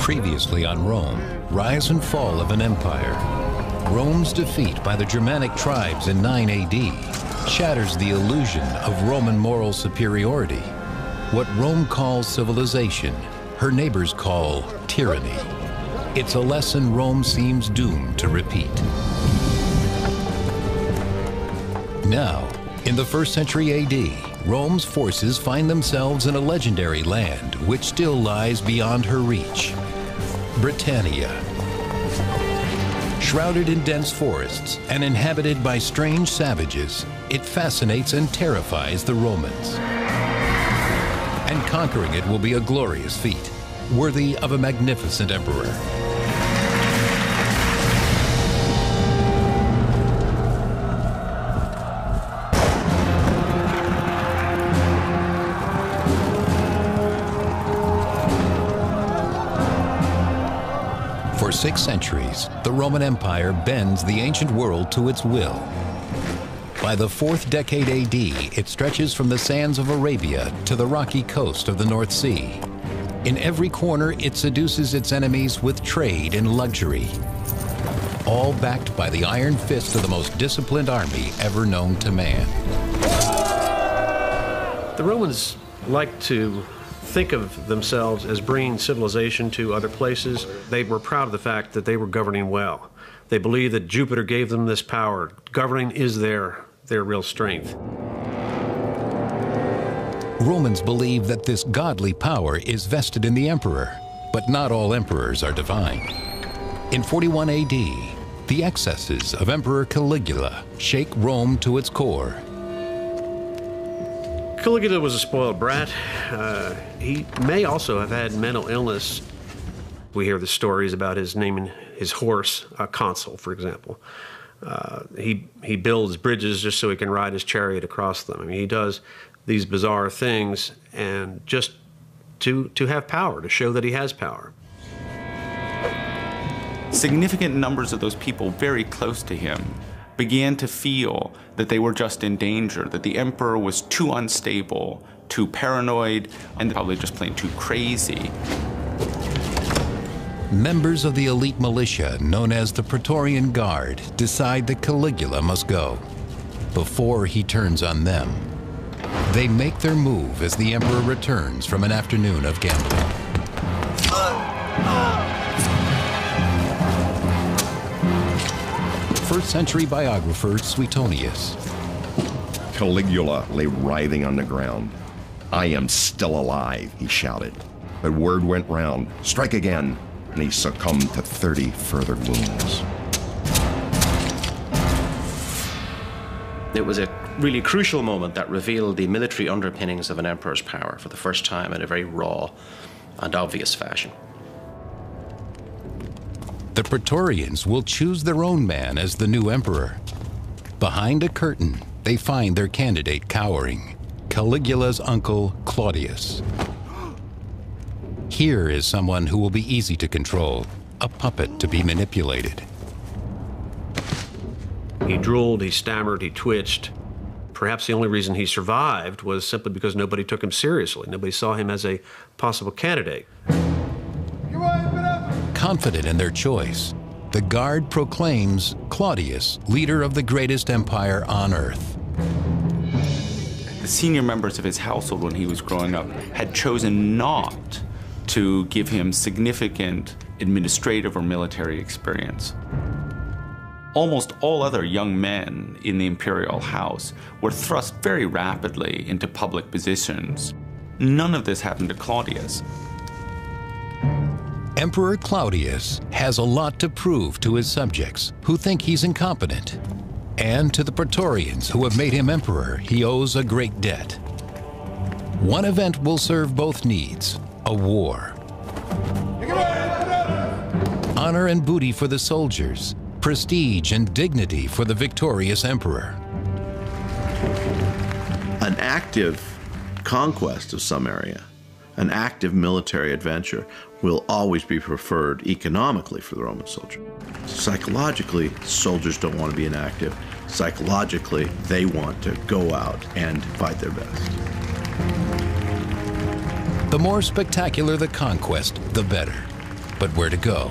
Previously on Rome, rise and fall of an empire. Rome's defeat by the Germanic tribes in 9 AD shatters the illusion of Roman moral superiority. What Rome calls civilization, her neighbors call tyranny. It's a lesson Rome seems doomed to repeat. Now, in the 1st century AD, Rome's forces find themselves in a legendary land which still lies beyond her reach. Britannia. Shrouded in dense forests and inhabited by strange savages, it fascinates and terrifies the Romans. And conquering it will be a glorious feat, worthy of a magnificent emperor. For 6 centuries, the Roman Empire bends the ancient world to its will. By the 4th decade AD, it stretches from the sands of Arabia to the rocky coast of the North Sea. In every corner, it seduces its enemies with trade and luxury, all backed by the iron fist of the most disciplined army ever known to man. The Romans like to think of themselves as bringing civilization to other places. They were proud of the fact that they were governing well. They believed that Jupiter gave them this power. Governing is their real strength. Romans believe that this godly power is vested in the emperor, but not all emperors are divine. In 41 AD, the excesses of Emperor Caligula shake Rome to its core. Caligula was a spoiled brat. He may also have had mental illness. We hear the stories about his naming his horse a consul, for example. He builds bridges just so he can ride his chariot across them. I mean, he does these bizarre things and just to have power, to show that he has power. Significant numbers of those people very close to him began to feel that they were just in danger, that the emperor was too unstable, too paranoid, and probably just plain too crazy. Members of the elite militia, known as the Praetorian Guard, decide that Caligula must go before he turns on them. They make their move as the emperor returns from an afternoon of gambling. 1st century biographer Suetonius. Caligula lay writhing on the ground. "I am still alive," he shouted. But word went round, "Strike again," and he succumbed to 30 further wounds. It was a really crucial moment that revealed the military underpinnings of an emperor's power for the first time in a very raw and obvious fashion. The Praetorians will choose their own man as the new emperor. Behind a curtain, they find their candidate cowering, Caligula's uncle, Claudius. Here is someone who will be easy to control, a puppet to be manipulated. He drooled, he stammered, he twitched. Perhaps the only reason he survived was simply because nobody took him seriously. Nobody saw him as a possible candidate. Confident in their choice, the Guard proclaims Claudius leader of the greatest empire on earth. The senior members of his household when he was growing up had chosen not to give him significant administrative or military experience. Almost all other young men in the imperial house were thrust very rapidly into public positions. None of this happened to Claudius. Emperor Claudius has a lot to prove to his subjects who think he's incompetent. And to the Praetorians who have made him emperor, he owes a great debt. One event will serve both needs, a war. Honor and booty for the soldiers, prestige and dignity for the victorious emperor. An active conquest of some area, an active military adventure, will always be preferred economically for the Roman soldier. Psychologically, soldiers don't want to be inactive. Psychologically, they want to go out and fight their best. The more spectacular the conquest, the better. but where to go.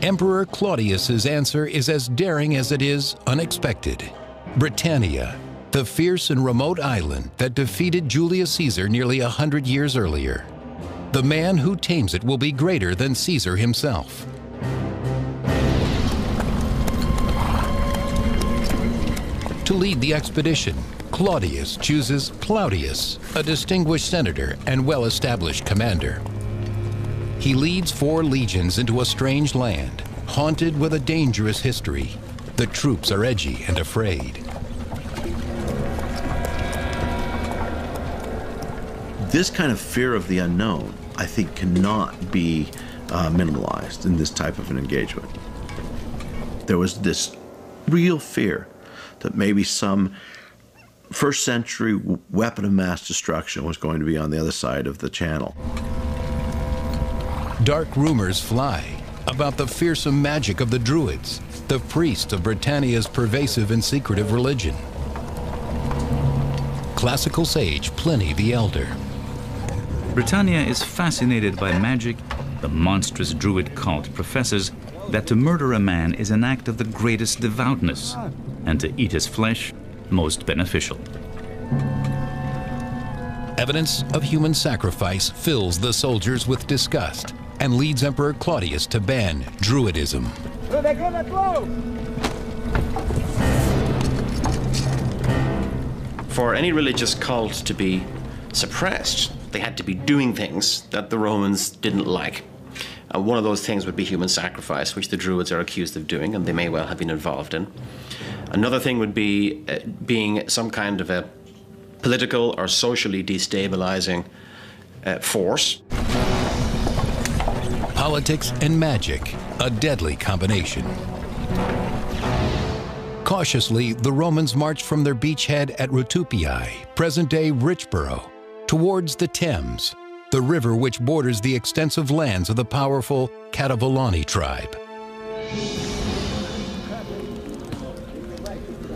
Emperor Claudius's answer is as daring as it is unexpected. Britannia, the fierce and remote island that defeated Julius Caesar nearly 100 years earlier. The man who tames it will be greater than Caesar himself. To lead the expedition, Claudius chooses Plautius, a distinguished senator and well-established commander. He leads 4 legions into a strange land, haunted with a dangerous history. The troops are edgy and afraid. This kind of fear of the unknown, I think, cannot be minimalized in this type of an engagement. There was this real fear that maybe some first century weapon of mass destruction was going to be on the other side of the channel. Dark rumors fly about the fearsome magic of the Druids, the priests of Britannia's pervasive and secretive religion. Classical sage Pliny the Elder. Britannia is fascinated by magic. The monstrous Druid cult professes that to murder a man is an act of the greatest devoutness, and to eat his flesh, most beneficial. Evidence of human sacrifice fills the soldiers with disgust and leads Emperor Claudius to ban Druidism. For any religious cult to be suppressed, they had to be doing things that the Romans didn't like. One of those things would be human sacrifice, which the Druids are accused of doing, and they may well have been involved in. Another thing would be being some kind of a political or socially destabilizing force. Politics and magic, a deadly combination. Cautiously, the Romans marched from their beachhead at Rutupii, present-day Richborough, towards the Thames, the river which borders the extensive lands of the powerful Cativolani tribe.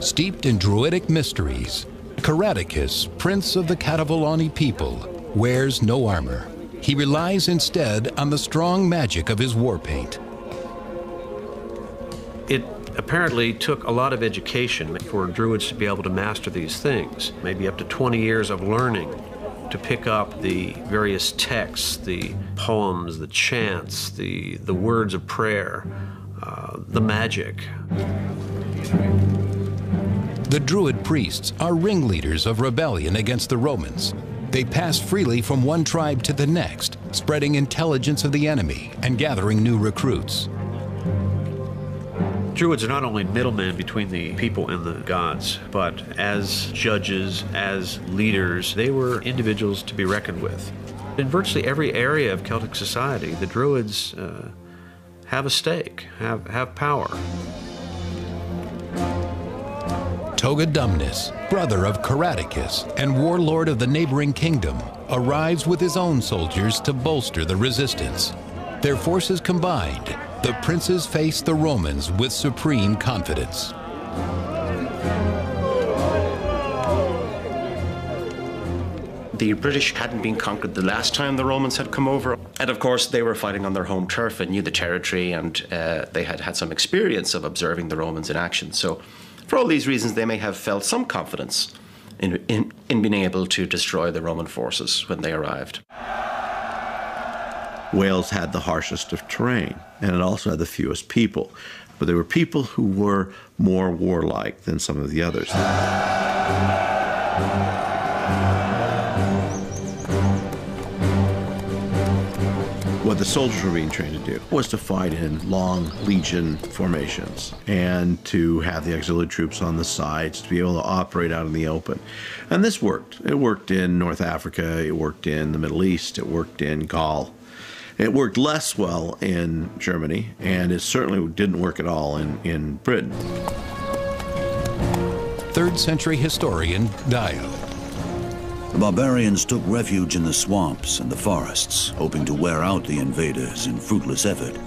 Steeped in Druidic mysteries, Caradicus, prince of the Cativolani people, wears no armor. He relies instead on the strong magic of his war paint. It apparently took a lot of education for Druids to be able to master these things, maybe up to 20 years of learning to pick up the various texts, the poems, the chants, the words of prayer, the magic. The Druid priests are ringleaders of rebellion against the Romans. They pass freely from one tribe to the next, spreading intelligence of the enemy and gathering new recruits. Druids are not only middlemen between the people and the gods, but as judges, as leaders, they were individuals to be reckoned with. In virtually every area of Celtic society, the Druids have a stake, have power. Togodumnus, brother of Caradicus and warlord of the neighboring kingdom, arrives with his own soldiers to bolster the resistance. Their forces combined, the princes face the Romans with supreme confidence. The British hadn't been conquered the last time the Romans had come over. And of course, they were fighting on their home turf and knew the territory, and they had had some experience of observing the Romans in action. So for all these reasons, they may have felt some confidence in being able to destroy the Roman forces when they arrived. Wales had the harshest of terrain, and it also had the fewest people. But there were people who were more warlike than some of the others. What the soldiers were being trained to do was to fight in long legion formations and to have the auxiliary troops on the sides to be able to operate out in the open. And this worked. It worked in North Africa, it worked in the Middle East, it worked in Gaul. It worked less well in Germany, and it certainly didn't work at all in Britain. 3rd century historian Dio. The barbarians took refuge in the swamps and the forests, hoping to wear out the invaders in fruitless effort.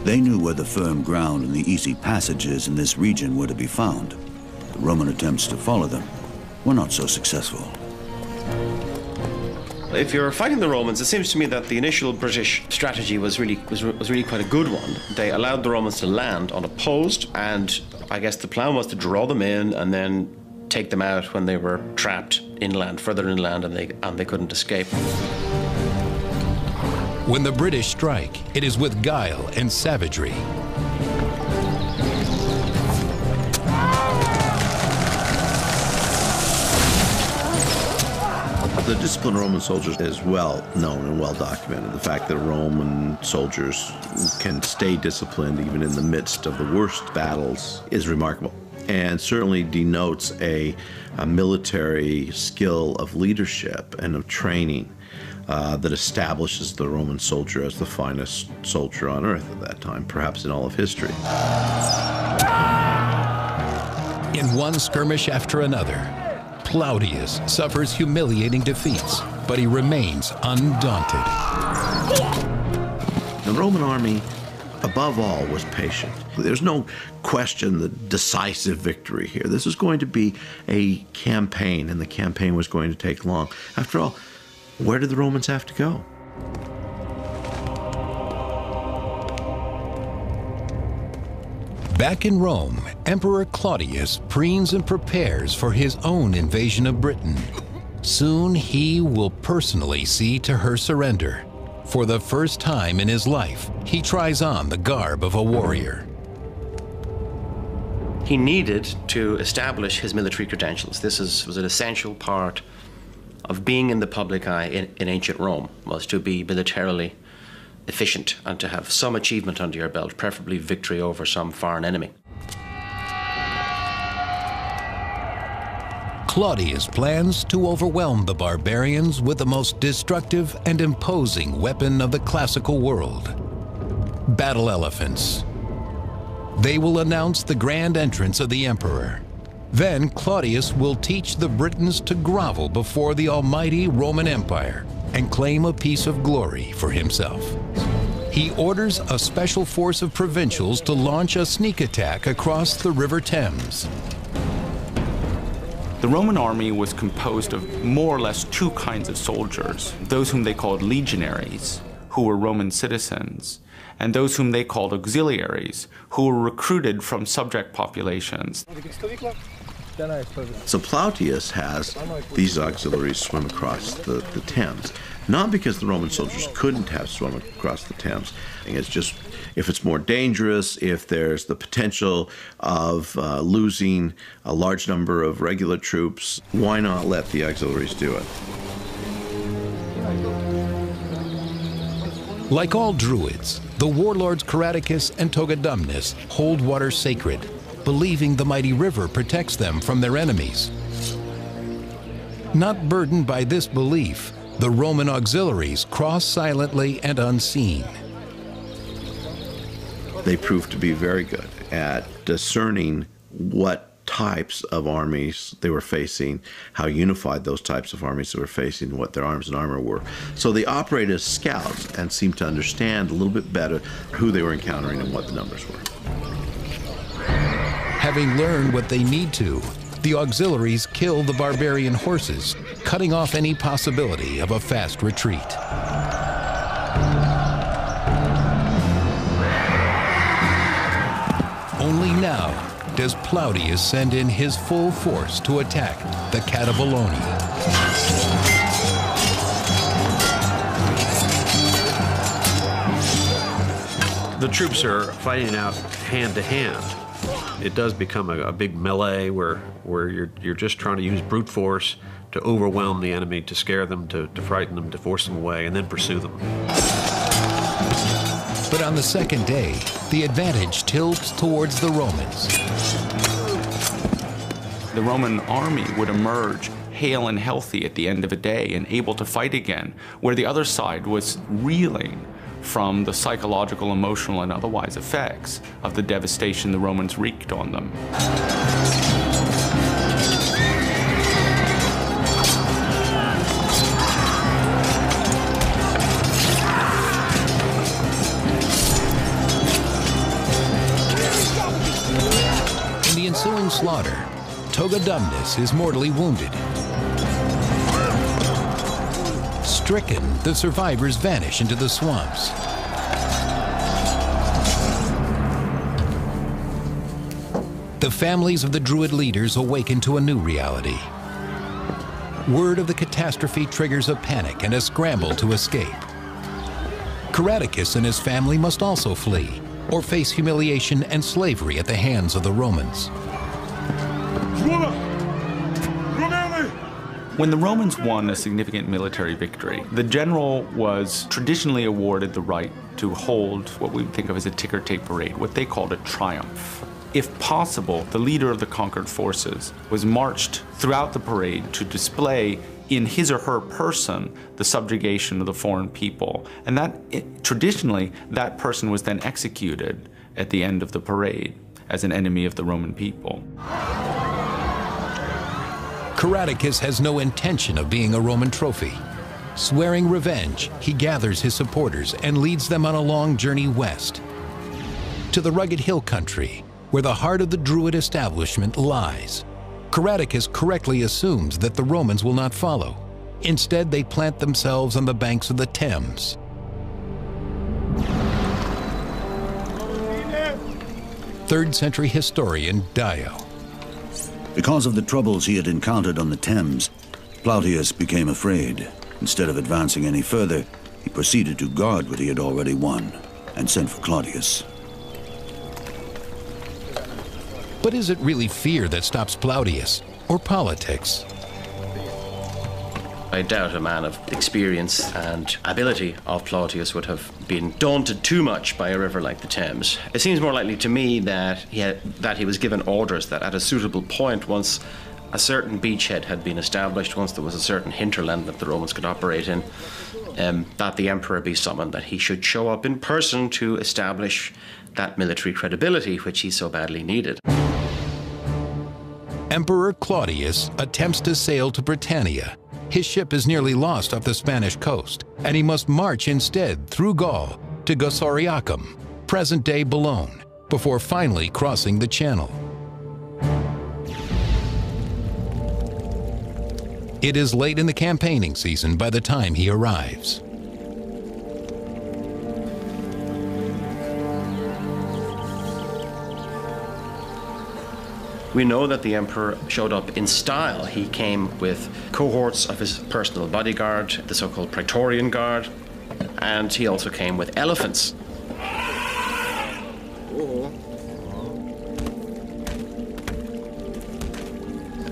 They knew where the firm ground and the easy passages in this region were to be found. The Roman attempts to follow them were not so successful. If you're fighting the Romans, it seems to me that the initial British strategy was really quite a good one. They allowed the Romans to land unopposed, and I guess the plan was to draw them in and then take them out when they were trapped inland, further inland, and they couldn't escape. When the British strike, it is with guile and savagery. The discipline of Roman soldiers is well known and well documented. The fact that Roman soldiers can stay disciplined even in the midst of the worst battles is remarkable, and certainly denotes a military skill of leadership and of training that establishes the Roman soldier as the finest soldier on earth at that time, perhaps in all of history. In one skirmish after another, Plautius suffers humiliating defeats, but he remains undaunted. The Roman army, above all, was patient. There's no question the decisive victory here. This was going to be a campaign, and the campaign was going to take long. After all, where did the Romans have to go? Back in Rome, Emperor Claudius preens and prepares for his own invasion of Britain. Soon he will personally see to her surrender. For the first time in his life, he tries on the garb of a warrior. He needed to establish his military credentials. This was an essential part of being in the public eye in ancient Rome, was to be militarily efficient and to have some achievement under your belt, preferably victory over some foreign enemy. Claudius plans to overwhelm the barbarians with the most destructive and imposing weapon of the classical world: battle elephants. They will announce the grand entrance of the emperor. Then Claudius will teach the Britons to grovel before the almighty Roman Empire and claim a piece of glory for himself. He orders a special force of provincials to launch a sneak attack across the River Thames. The Roman army was composed of more or less two kinds of soldiers: those whom they called legionaries, who were Roman citizens, and those whom they called auxiliaries, who were recruited from subject populations. So Plautius has these auxiliaries swim across the Thames, not because the Roman soldiers couldn't have swum across the Thames. It's just, if it's more dangerous, if there's the potential of losing a large number of regular troops, why not let the auxiliaries do it? Like all Druids, the warlords Caradicus and Togodumnus hold water sacred, believing the mighty river protects them from their enemies. Not burdened by this belief, the Roman auxiliaries cross silently and unseen. They proved to be very good at discerning what types of armies they were facing, how unified those types of armies they were facing, what their arms and armor were. So they operated as scouts and seemed to understand a little bit better who they were encountering and what the numbers were. Having learned what they need to, the auxiliaries kill the barbarian horses, cutting off any possibility of a fast retreat. Only now does Plautius send in his full force to attack the Cativoloni. The troops are fighting out hand to hand. It does become a big melee where you're just trying to use brute force to overwhelm the enemy, to scare them, to frighten them, to force them away, and then pursue them. But on the second day, the advantage tilts towards the Romans. The Roman army would emerge hale and healthy at the end of a day and able to fight again, where the other side was reeling from the psychological, emotional, and otherwise effects of the devastation the Romans wreaked on them. In the ensuing slaughter, Togodumnus is mortally wounded. Stricken, the survivors vanish into the swamps. The families of the Druid leaders awaken to a new reality. Word of the catastrophe triggers a panic and a scramble to escape. Caradicus and his family must also flee, or face humiliation and slavery at the hands of the Romans. When the Romans won a significant military victory, the general was traditionally awarded the right to hold what we think of as a ticker-tape parade, what they called a triumph. If possible, the leader of the conquered forces was marched throughout the parade to display in his or her person the subjugation of the foreign people. And traditionally, that person was then executed at the end of the parade as an enemy of the Roman people. Caradicus has no intention of being a Roman trophy. Swearing revenge, he gathers his supporters and leads them on a long journey west to the rugged hill country, where the heart of the Druid establishment lies. Caradicus correctly assumes that the Romans will not follow. Instead, they plant themselves on the banks of the Thames. Third-century historian Dio. Because of the troubles he had encountered on the Thames, Plautius became afraid. Instead of advancing any further, he proceeded to guard what he had already won and sent for Claudius. But is it really fear that stops Plautius, or politics? I doubt a man of experience and ability of Plautius would have been daunted too much by a river like the Thames. It seems more likely to me that he was given orders that at a suitable point, once a certain beachhead had been established, once there was a certain hinterland that the Romans could operate in, that the emperor be summoned, that he should show up in person to establish that military credibility which he so badly needed. Emperor Claudius attempts to sail to Britannia. His ship is nearly lost off the Spanish coast, and he must march instead through Gaul to Gosariacum, present-day Boulogne, before finally crossing the Channel. It is late in the campaigning season by the time he arrives. We know that the emperor showed up in style. He came with cohorts of his personal bodyguard, the so-called Praetorian Guard, and he also came with elephants.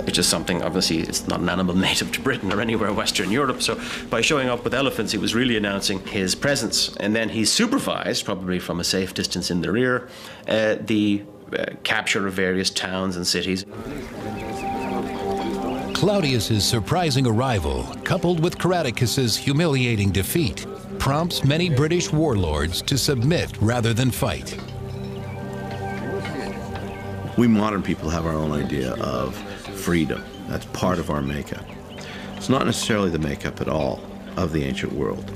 Which is something, obviously, it's not an animal native to Britain or anywhere in Western Europe, so by showing up with elephants, he was really announcing his presence. And then he supervised, probably from a safe distance in the rear, the capture of various towns and cities. Claudius's surprising arrival, coupled with Caradicus's humiliating defeat, prompts many British warlords to submit rather than fight. We modern people have our own idea of freedom. That's part of our makeup. It's not necessarily the makeup at all of the ancient world.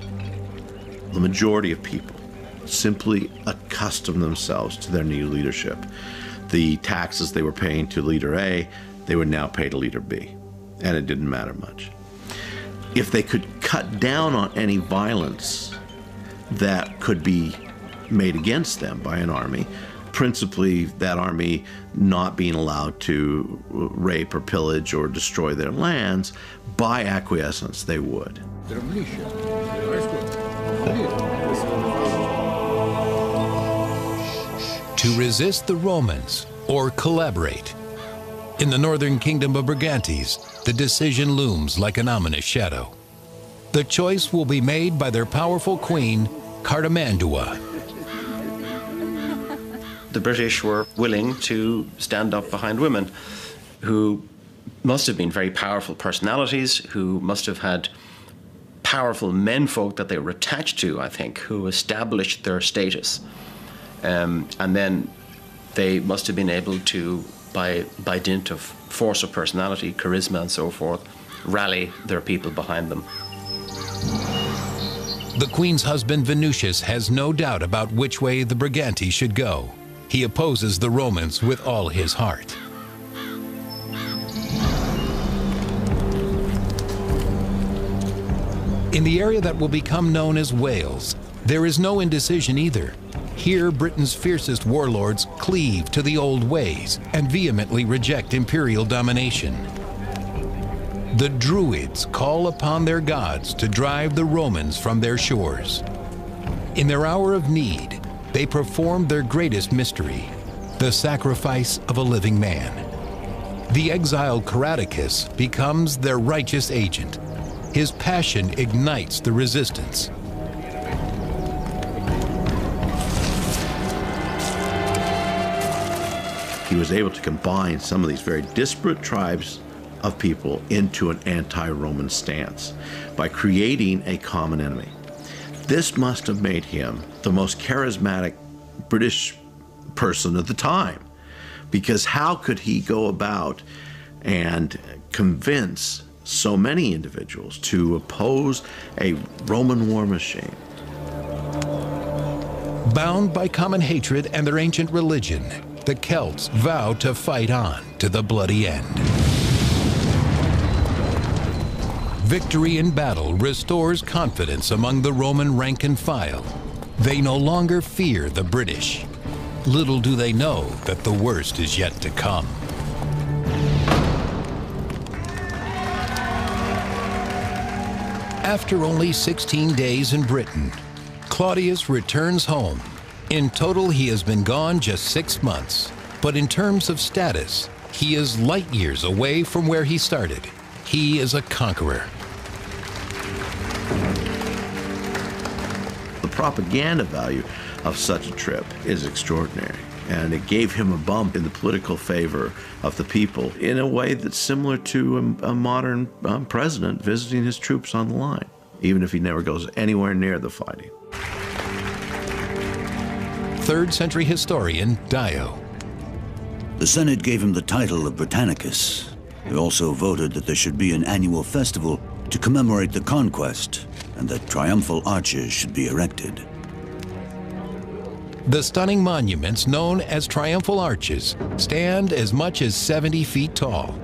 The majority of people simply accustom themselves to their new leadership. The taxes they were paying to leader A, they would now pay to leader B, and it didn't matter much. If they could cut down on any violence that could be made against them by an army, principally that army not being allowed to rape or pillage or destroy their lands, by acquiescence they would. To resist the Romans or collaborate. In the northern kingdom of Brigantes, the decision looms like an ominous shadow. The choice will be made by their powerful queen, Cartimandua. The British were willing to stand up behind women who must have been very powerful personalities, who must have had powerful menfolk that they were attached to, I think, who established their status. And then they must have been able to, by dint of force of personality, charisma and so forth, rally their people behind them. The queen's husband Venusius has no doubt about which way the Briganti should go. He opposes the Romans with all his heart. In the area that will become known as Wales, there is no indecision either. Here, Britain's fiercest warlords cleave to the old ways and vehemently reject imperial domination. The Druids call upon their gods to drive the Romans from their shores. In their hour of need, they perform their greatest mystery, the sacrifice of a living man. The exiled Caradocus becomes their righteous agent. His passion ignites the resistance. He was able to combine some of these very disparate tribes of people into an anti-Roman stance by creating a common enemy. This must have made him the most charismatic British person at the time, because how could he go about and convince so many individuals to oppose a Roman war machine? Bound by common hatred and their ancient religion, the Celts vow to fight on to the bloody end. Victory in battle restores confidence among the Roman rank and file. They no longer fear the British. Little do they know that the worst is yet to come. After only 16 days in Britain, Claudius returns home. In total, he has been gone just 6 months. But in terms of status, he is light years away from where he started. He is a conqueror. The propaganda value of such a trip is extraordinary, and it gave him a bump in the political favor of the people in a way that's similar to a modern president visiting his troops on the line, even if he never goes anywhere near the fighting. 3rd century historian Dio. The Senate gave him the title of Britannicus. They also voted that there should be an annual festival to commemorate the conquest and that triumphal arches should be erected. The stunning monuments known as Triumphal Arches stand as much as 70 feet tall.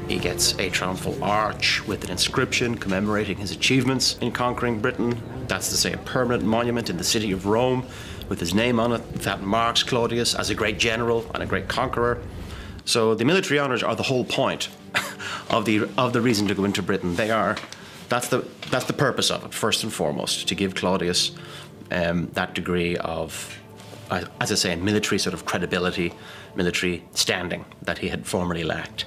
He gets a triumphal arch with an inscription commemorating his achievements in conquering Britain. That's to say, a permanent monument in the city of Rome with his name on it that marks Claudius as a great general and a great conqueror. So the military honors are the whole point of the reason to go into Britain. That's the purpose of it, first and foremost, to give Claudius that degree of, as I say, military sort of credibility, military standing that he had formerly lacked.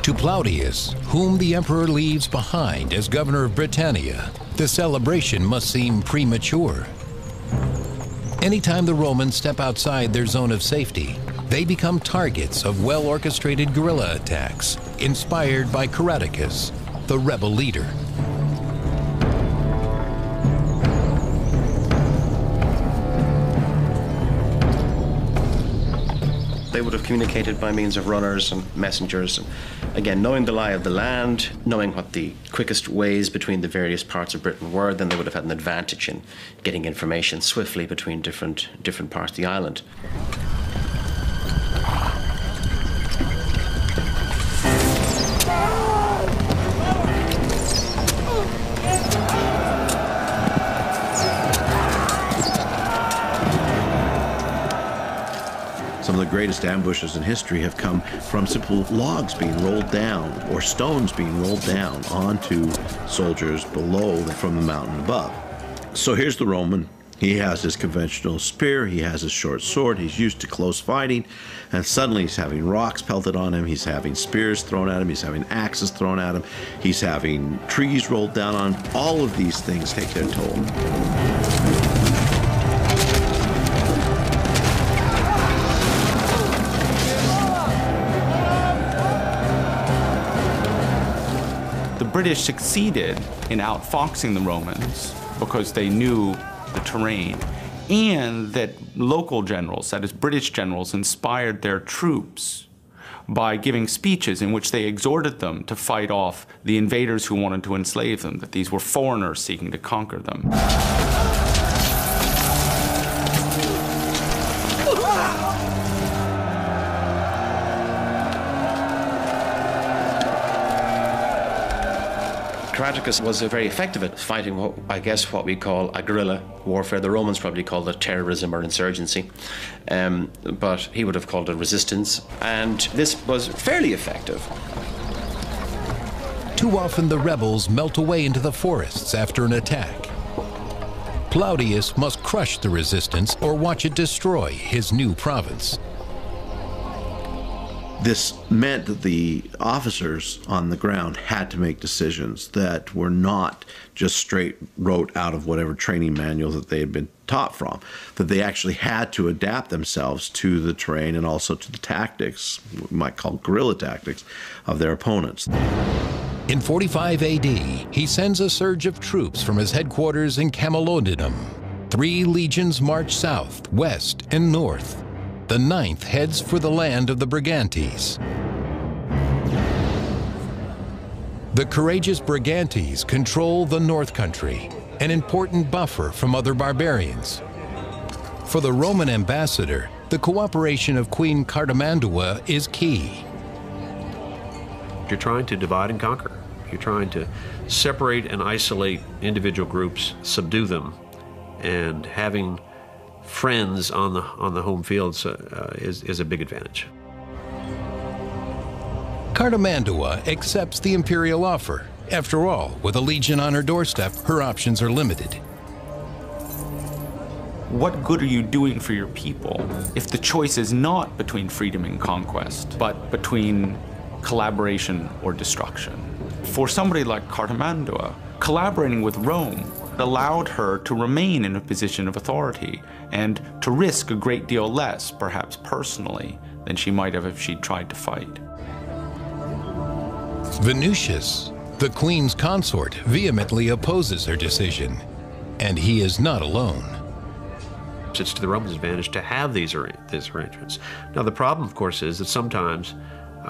To Plautius, whom the emperor leaves behind as governor of Britannia, the celebration must seem premature. Anytime the Romans step outside their zone of safety, they become targets of well-orchestrated guerrilla attacks, inspired by Caradocus, the rebel leader. They would have communicated by means of runners and messengers. And again, knowing the lie of the land, knowing what the quickest ways between the various parts of Britain were, then they would have had an advantage in getting information swiftly between different parts of the island. Some of the greatest ambushes in history have come from simple logs being rolled down or stones being rolled down onto soldiers below from the mountain above. So here's the Roman. He has his conventional spear, he has his short sword, he's used to close fighting, and suddenly he's having rocks pelted on him, he's having spears thrown at him, he's having axes thrown at him, he's having trees rolled down on him. All of these things take their toll. The British succeeded in outfoxing the Romans because they knew the terrain, and that local generals, that is British generals, inspired their troops by giving speeches in which they exhorted them to fight off the invaders who wanted to enslave them, that these were foreigners seeking to conquer them. Caratacus was very effective at fighting what we call a guerrilla warfare. The Romans probably called it terrorism or insurgency, but he would have called it resistance, and this was fairly effective. Too often the rebels melt away into the forests after an attack. Plautius must crush the resistance or watch it destroy his new province. This meant that the officers on the ground had to make decisions that were not just straight wrote out of whatever training manual that they had been taught from, that they actually had to adapt themselves to the terrain and also to the tactics, we might call guerrilla tactics, of their opponents. In 45 AD, he sends a surge of troops from his headquarters in Camalodunum. 3 legions march south, west, and north. The 9th heads for the land of the Brigantes. The courageous Brigantes control the North Country, an important buffer from other barbarians. For the Roman ambassador, the cooperation of Queen Cartimandua is key. You're trying to divide and conquer. You're trying to separate and isolate individual groups, subdue them, and having friends on the home fields is a big advantage. Cartimandua accepts the imperial offer. After all, with a legion on her doorstep, her options are limited. What good are you doing for your people if the choice is not between freedom and conquest, but between collaboration or destruction? For somebody like Cartimandua, collaborating with Rome allowed her to remain in a position of authority and to risk a great deal less, perhaps personally, than she might have if she'd tried to fight. Venutius, the queen's consort, vehemently opposes her decision, and he is not alone. It's to the Romans' advantage to have these arrangements. Now, the problem, of course, is that sometimes,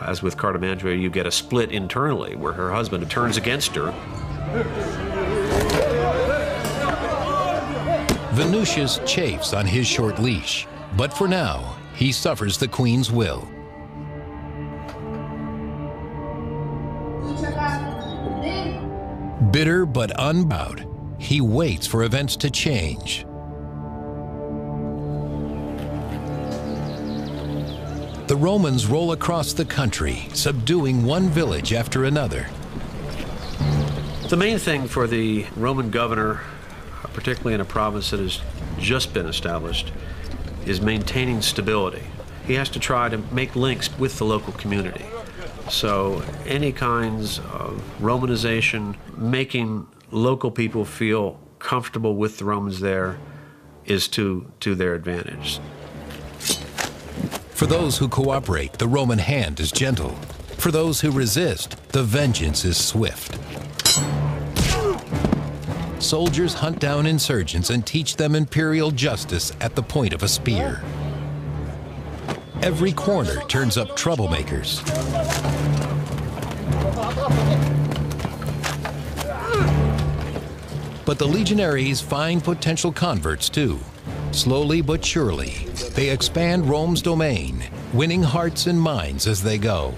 as with Cartimandua, you get a split internally where her husband turns against her. Venutius chafes on his short leash, but for now, he suffers the queen's will. Bitter but unbowed, he waits for events to change. The Romans roll across the country, subduing one village after another. The main thing for the Roman governor, particularly in a province that has just been established, is maintaining stability. He has to try to make links with the local community. So any kinds of Romanization, making local people feel comfortable with the Romans there, is to their advantage. For those who cooperate, the Roman hand is gentle. For those who resist, the vengeance is swift. Soldiers hunt down insurgents and teach them imperial justice at the point of a spear. Every corner turns up troublemakers. But the legionaries find potential converts too. Slowly but surely, they expand Rome's domain, winning hearts and minds as they go.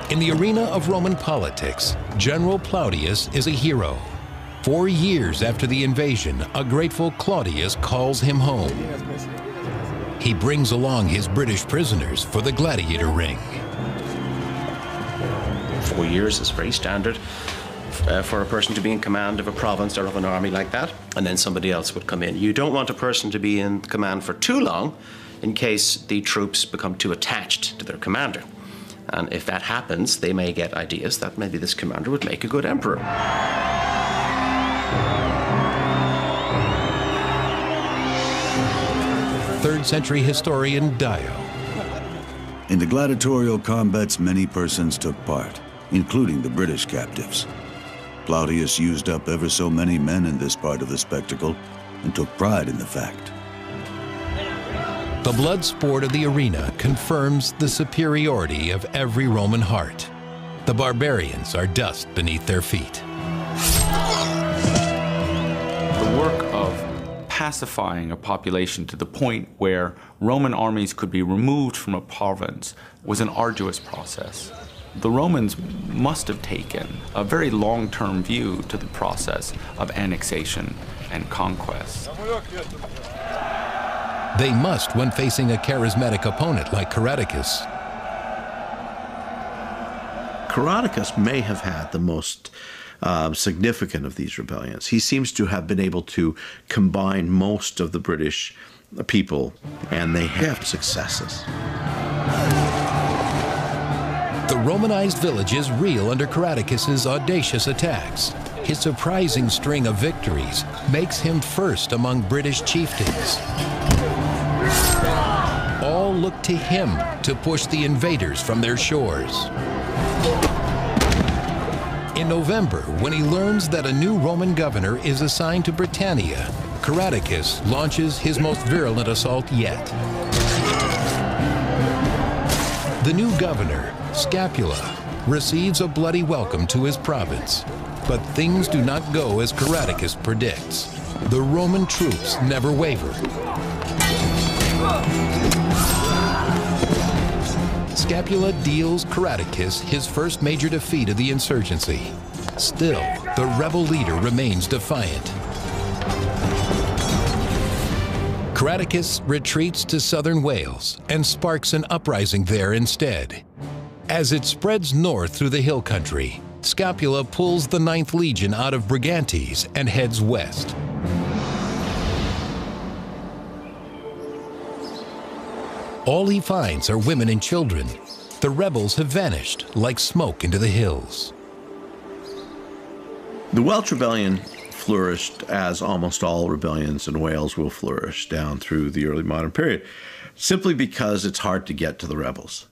In the arena of Roman politics, General Plautius is a hero. 4 years after the invasion, a grateful Claudius calls him home. He brings along his British prisoners for the gladiator ring. 4 years is very standard for a person to be in command of a province or of an army like that, and then somebody else would come in. You don't want a person to be in command for too long in case the troops become too attached to their commander. And if that happens, they may get ideas that maybe this commander would make a good emperor. 3rd century historian Dio. In the gladiatorial combats, many persons took part, including the British captives. Plautius used up ever so many men in this part of the spectacle and took pride in the fact. The blood sport of the arena confirms the superiority of every Roman heart. The barbarians are dust beneath their feet. The work of pacifying a population to the point where Roman armies could be removed from a province was an arduous process. The Romans must have taken a very long-term view to the process of annexation and conquest. They must when facing a charismatic opponent like Caradocus. Caradocus may have had the most significant of these rebellions. He seems to have been able to combine most of the British people, and they have successes. The Romanized villages reel under Caradocus's audacious attacks. His surprising string of victories makes him first among British chieftains. All look to him to push the invaders from their shores. In November, when he learns that a new Roman governor is assigned to Britannia, Caradocus launches his most virulent assault yet. The new governor, Scapula, receives a bloody welcome to his province. But things do not go as Caradocus predicts. The Roman troops never waver. Scapula deals Caradocus his first major defeat of the insurgency. Still, the rebel leader remains defiant. Caradocus retreats to southern Wales and sparks an uprising there instead. As it spreads north through the hill country, Scapula pulls the 9th Legion out of Brigantes and heads west. All he finds are women and children. The rebels have vanished like smoke into the hills. The Welsh Rebellion flourished as almost all rebellions in Wales will flourish down through the early modern period, simply because it's hard to get to the rebels.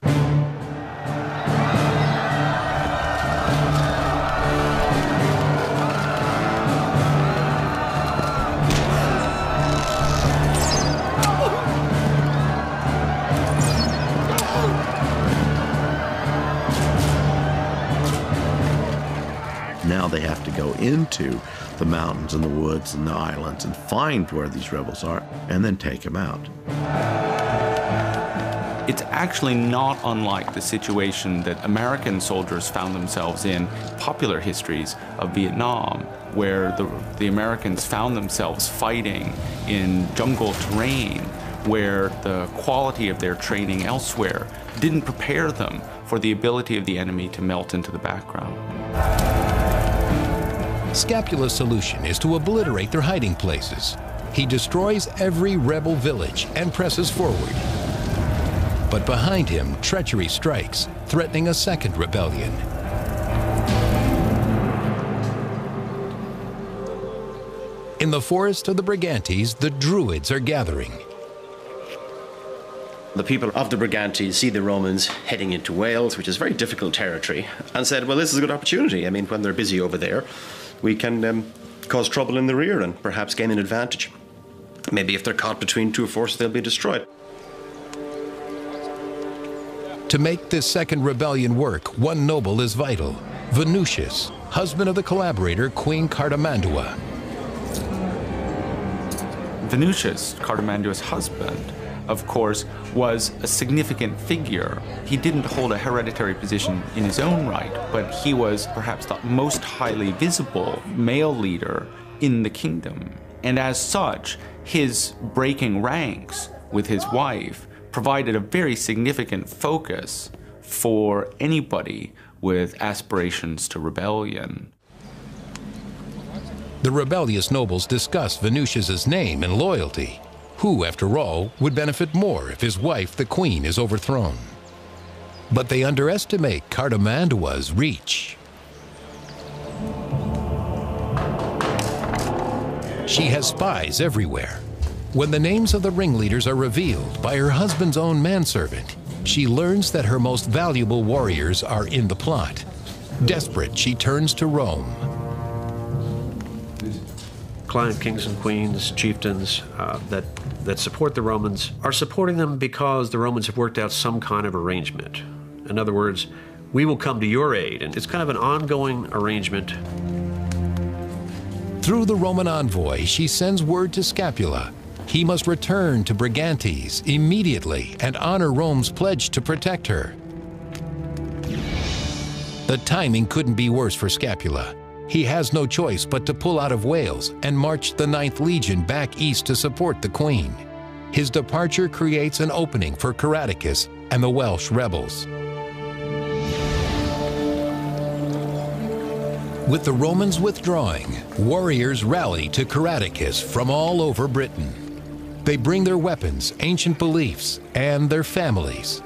Now they have to go into the mountains and the woods and the islands and find where these rebels are and then take them out. It's actually not unlike the situation that American soldiers found themselves in popular histories of Vietnam, where the Americans found themselves fighting in jungle terrain, where the quality of their training elsewhere didn't prepare them for the ability of the enemy to melt into the background. Scapula's solution is to obliterate their hiding places. He destroys every rebel village and presses forward. But behind him, treachery strikes, threatening a second rebellion. In the forest of the Brigantes, the Druids are gathering. The people of the Brigantes see the Romans heading into Wales, which is very difficult territory, and said, well, this is a good opportunity. I mean, when they're busy over there, we can cause trouble in the rear and perhaps gain an advantage. Maybe if they're caught between two forces, they'll be destroyed. To make this second rebellion work, one noble is vital, Venutius, husband of the collaborator Queen Cartimandua. Venutius, Cartimandua's husband, of course, was a significant figure. He didn't hold a hereditary position in his own right, but he was perhaps the most highly visible male leader in the kingdom. And as such, his breaking ranks with his wife provided a very significant focus for anybody with aspirations to rebellion. The rebellious nobles discuss Venutius's name and loyalty. Who, after all, would benefit more if his wife, the queen, is overthrown? But they underestimate Cartimandua's reach. She has spies everywhere. When the names of the ringleaders are revealed by her husband's own manservant, she learns that her most valuable warriors are in the plot. Desperate, she turns to Rome. Client kings and queens, chieftains that support the Romans are supporting them because the Romans have worked out some kind of arrangement. In other words, we will come to your aid, and it's kind of an ongoing arrangement. Through the Roman envoy, she sends word to Scapula. He must return to Brigantes immediately and honor Rome's pledge to protect her. The timing couldn't be worse for Scapula. He has no choice but to pull out of Wales and march the 9th Legion back east to support the Queen. His departure creates an opening for Caradocus and the Welsh rebels. With the Romans withdrawing, warriors rally to Caradocus from all over Britain. They bring their weapons, ancient beliefs, and their families.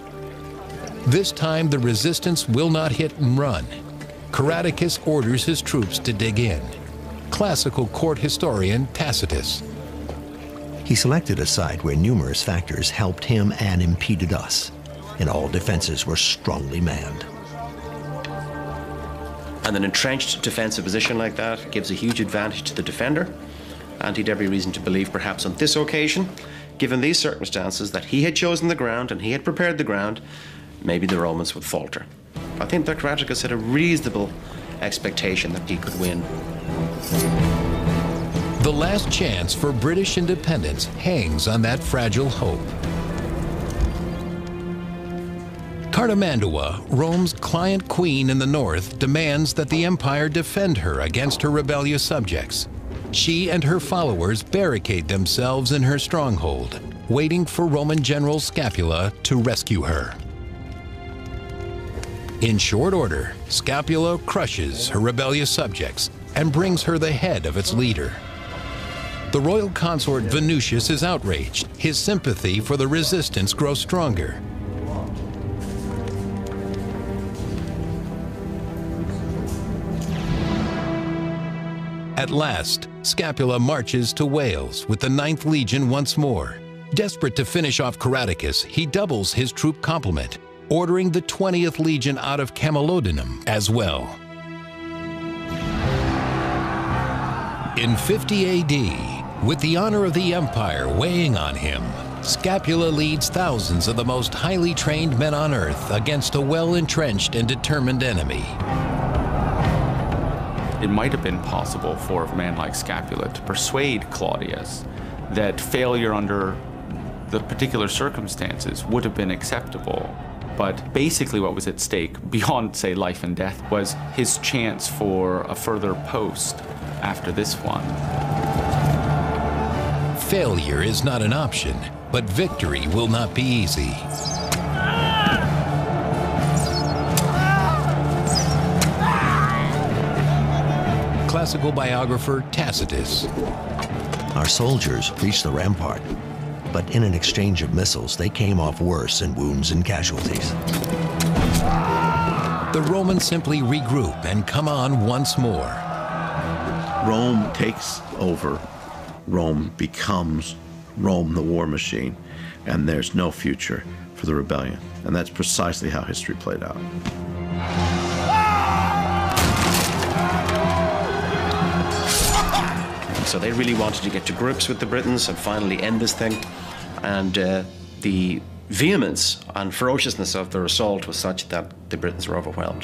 This time, the resistance will not hit and run. Caradocus orders his troops to dig in. Classical court historian Tacitus. He selected a site where numerous factors helped him and impeded us, and all defenses were strongly manned. And an entrenched defensive position like that gives a huge advantage to the defender, and he'd every reason to believe, perhaps on this occasion, given these circumstances, that he had chosen the ground and he had prepared the ground, maybe the Romans would falter. I think that Caradocus had a reasonable expectation that he could win. The last chance for British independence hangs on that fragile hope. Cartimandua, Rome's client queen in the north, demands that the empire defend her against her rebellious subjects. She and her followers barricade themselves in her stronghold, waiting for Roman general Scapula to rescue her. In short order, Scapula crushes her rebellious subjects and brings her the head of its leader. The royal consort Venutius is outraged. His sympathy for the resistance grows stronger. At last, Scapula marches to Wales with the 9th Legion once more. Desperate to finish off Caradocus, he doubles his troop complement, ordering the 20th Legion out of Camalodunum as well. In 50 AD, with the honor of the empire weighing on him, Scapula leads thousands of the most highly trained men on earth against a well-entrenched and determined enemy. It might have been possible for a man like Scapula to persuade Claudius that failure under the particular circumstances would have been acceptable. But basically what was at stake, beyond, say, life and death, was his chance for a further post after this one. Failure is not an option, but victory will not be easy. Classical biographer Tacitus. Our soldiers breached the rampart, but in an exchange of missiles, they came off worse in wounds and casualties. The Romans simply regroup and come on once more. Rome takes over. Rome becomes Rome, the war machine, and there's no future for the rebellion. And that's precisely how history played out. So they really wanted to get to grips with the Britons and finally end this thing. And the vehemence and ferociousness of their assault was such that the Britons were overwhelmed.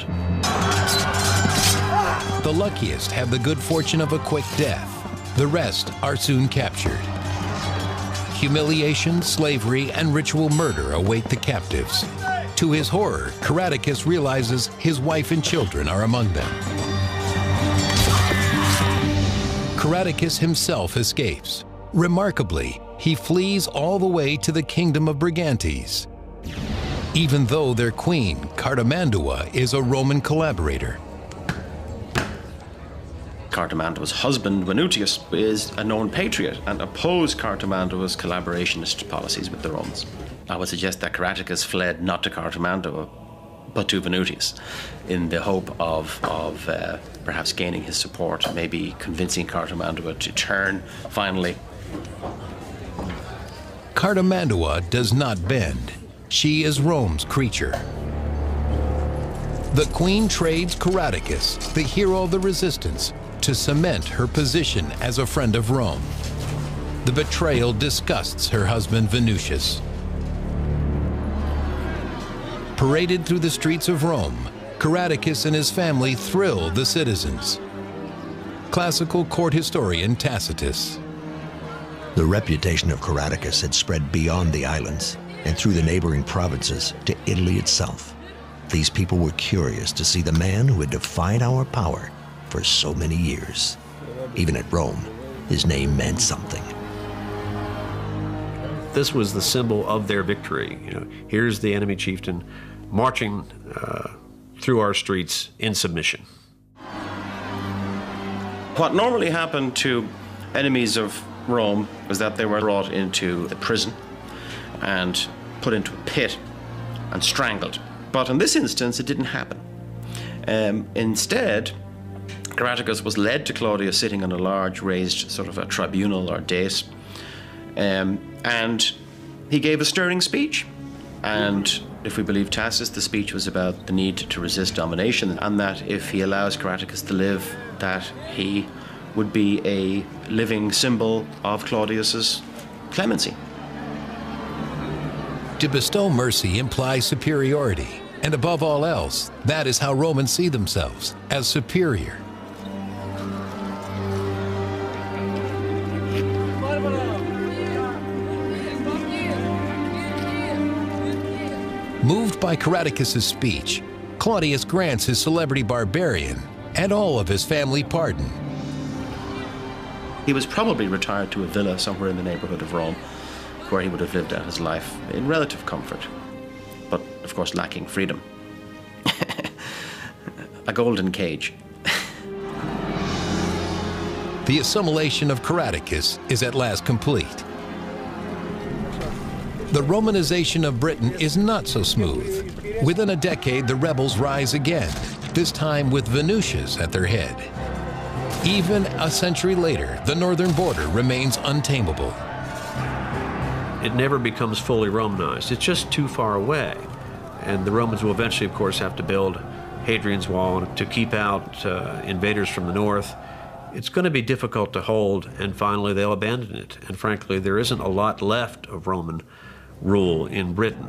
The luckiest have the good fortune of a quick death. The rest are soon captured. Humiliation, slavery, and ritual murder await the captives. To his horror, Caradocus realizes his wife and children are among them. Caradocus himself escapes. Remarkably, he flees all the way to the kingdom of Brigantes, even though their queen, Cartimandua, is a Roman collaborator. Cartimandua's husband, Venutius, is a known patriot and opposed Cartimandua's collaborationist policies with the Romans. I would suggest that Caradocus fled not to Cartimandua, but to Venutius, in the hope of perhaps gaining his support, maybe convincing Cartimandua to turn, finally. Cartimandua does not bend. She is Rome's creature. The queen trades Caradocus, the hero of the resistance, to cement her position as a friend of Rome. The betrayal disgusts her husband Venutius. Paraded through the streets of Rome, Caradocus and his family thrill the citizens. classical court historian Tacitus. The reputation of Caratacus had spread beyond the islands and through the neighboring provinces to Italy itself. These people were curious to see the man who had defied our power for so many years. Even at Rome, his name meant something. This was the symbol of their victory. You know, here's the enemy chieftain marching through our streets in submission. What normally happened to enemies of Rome was that they were brought into a prison and put into a pit and strangled. But in this instance, it didn't happen. Instead, Caratacus was led to Claudius sitting on a large raised sort of a tribunal or dais, and he gave a stirring speech. And if we believe Tacitus, the speech was about the need to resist domination, and that if he allows Caratacus to live, that he would be a living symbol of Claudius's clemency. To bestow mercy implies superiority, and above all else, that is how Romans see themselves, as superior. Moved by Caratacus' speech, Claudius grants his celebrity barbarian and all of his family pardon. He was probably retired to a villa somewhere in the neighborhood of Rome, where he would have lived out his life in relative comfort, but of course lacking freedom. A golden cage. The assimilation of Caratacus is at last complete. The Romanization of Britain is not so smooth. Within a decade, the rebels rise again, this time with Venusius at their head. Even a century later, the northern border remains untamable. It never becomes fully Romanized. It's just too far away. And the Romans will eventually, of course, have to build Hadrian's Wall to keep out invaders from the north. It's going to be difficult to hold, and finally they'll abandon it. And frankly, there isn't a lot left of Roman rule in Britain.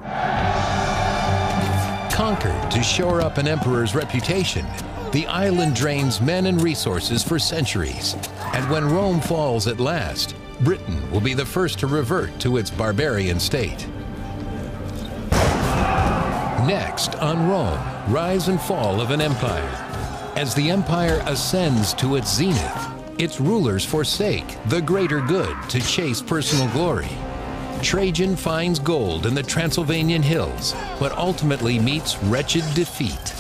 Conquered to shore up an emperor's reputation, the island drains men and resources for centuries. And when Rome falls at last, Britain will be the first to revert to its barbarian state. Next on Rome, rise and fall of an empire. As the empire ascends to its zenith, its rulers forsake the greater good to chase personal glory. Trajan finds gold in the Transylvanian hills, but ultimately meets wretched defeat.